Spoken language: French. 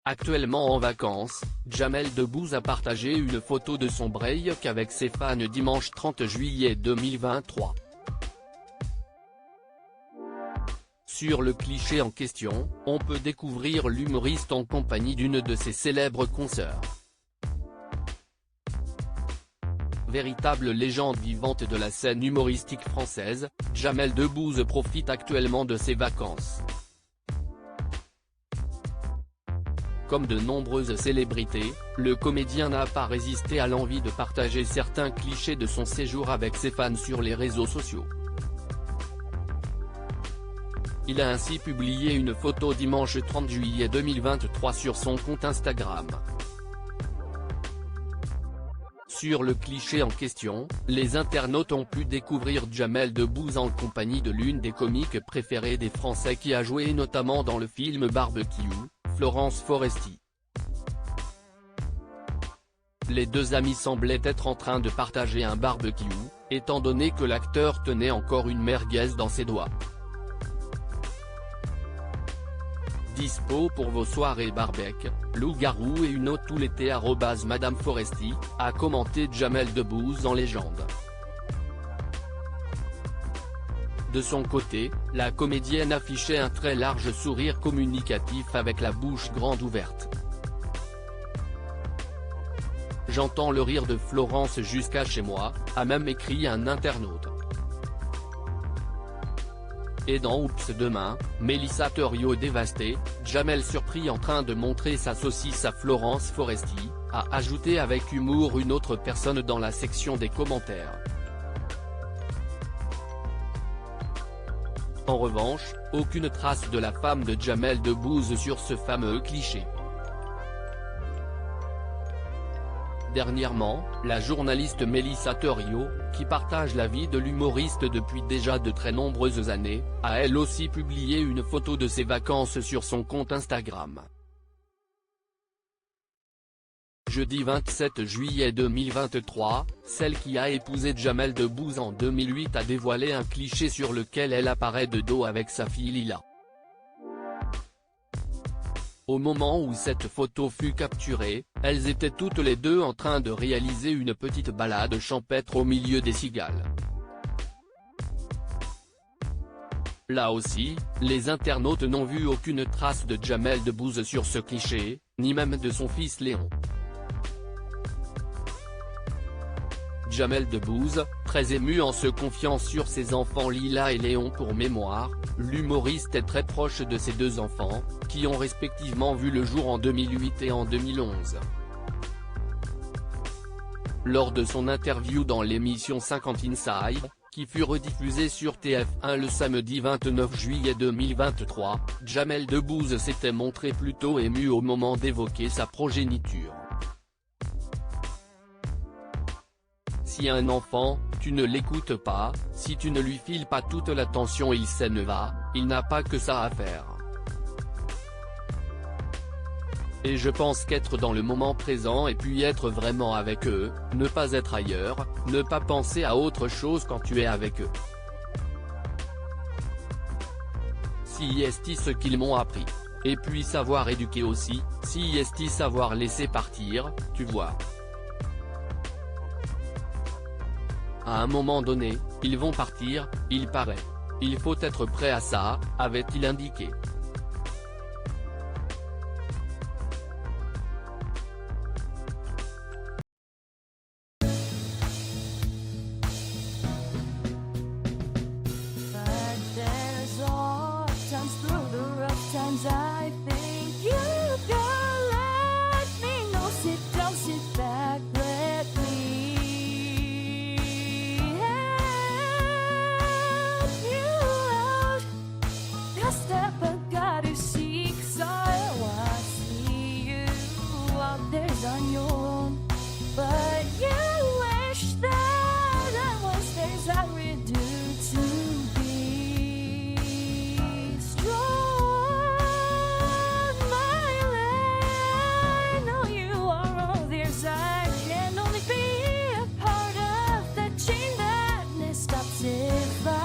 Actuellement en vacances, Jamel Debbouze a partagé une photo de son break avec ses fans dimanche 30 juillet 2023. Sur le cliché en question, on peut découvrir l'humoriste en compagnie d'une de ses célèbres consoeurs. Véritable légende vivante de la scène humoristique française, Jamel Debbouze profite actuellement de ses vacances. Comme de nombreuses célébrités, le comédien n'a pas résisté à l'envie de partager certains clichés de son séjour avec ses fans sur les réseaux sociaux. Il a ainsi publié une photo dimanche 30 juillet 2023 sur son compte Instagram. Sur le cliché en question, les internautes ont pu découvrir Jamel Debbouze en compagnie de l'une des comiques préférées des Français qui a joué notamment dans le film Barbecue, Florence Foresti. Les deux amis semblaient être en train de partager un barbecue, étant donné que l'acteur tenait encore une merguez dans ses doigts. Dispo pour vos soirées barbecue, loup-garou et une autre tout l'été @Madame Foresti, a commenté Jamel Debbouze en légende. De son côté, la comédienne affichait un très large sourire communicatif avec la bouche grande ouverte. J'entends le rire de Florence jusqu'à chez moi, a même écrit un internaute. Et dans Oups demain, Mélissa Thériault dévastée, Jamel surpris en train de montrer sa saucisse à Florence Foresti, a ajouté avec humour une autre personne dans la section des commentaires. En revanche, aucune trace de la femme de Jamel Debbouze sur ce fameux cliché. Dernièrement, la journaliste Mélissa Thériault, qui partage la vie de l'humoriste depuis déjà de très nombreuses années, a elle aussi publié une photo de ses vacances sur son compte Instagram. Jeudi 27 juillet 2023, celle qui a épousé Jamel Debbouze en 2008 a dévoilé un cliché sur lequel elle apparaît de dos avec sa fille Lila. Au moment où cette photo fut capturée, elles étaient toutes les deux en train de réaliser une petite balade champêtre au milieu des cigales. Là aussi, les internautes n'ont vu aucune trace de Jamel Debbouze sur ce cliché, ni même de son fils Léon. Jamel Debbouze, très ému en se confiant sur ses enfants Lila et Léon pour mémoire, l'humoriste est très proche de ses deux enfants, qui ont respectivement vu le jour en 2008 et en 2011. Lors de son interview dans l'émission 50 Inside, qui fut rediffusée sur TF1 le samedi 29 juillet 2023, Jamel Debbouze s'était montré plutôt ému au moment d'évoquer sa progéniture. Si un enfant, tu ne l'écoutes pas, si tu ne lui files pas toute l'attention il s'en va, il n'a pas que ça à faire. Et je pense qu'être dans le moment présent et puis être vraiment avec eux, ne pas être ailleurs, ne pas penser à autre chose quand tu es avec eux. Si est ce qu'ils m'ont appris. Et puis savoir éduquer aussi, si est savoir laisser partir, tu vois. À un moment donné, ils vont partir, il paraît. Il faut être prêt à ça, avait-il indiqué. But you wish that I was things I would do to be strong, my love. I know you are all theirs. I can only be a part of the chain that stops if I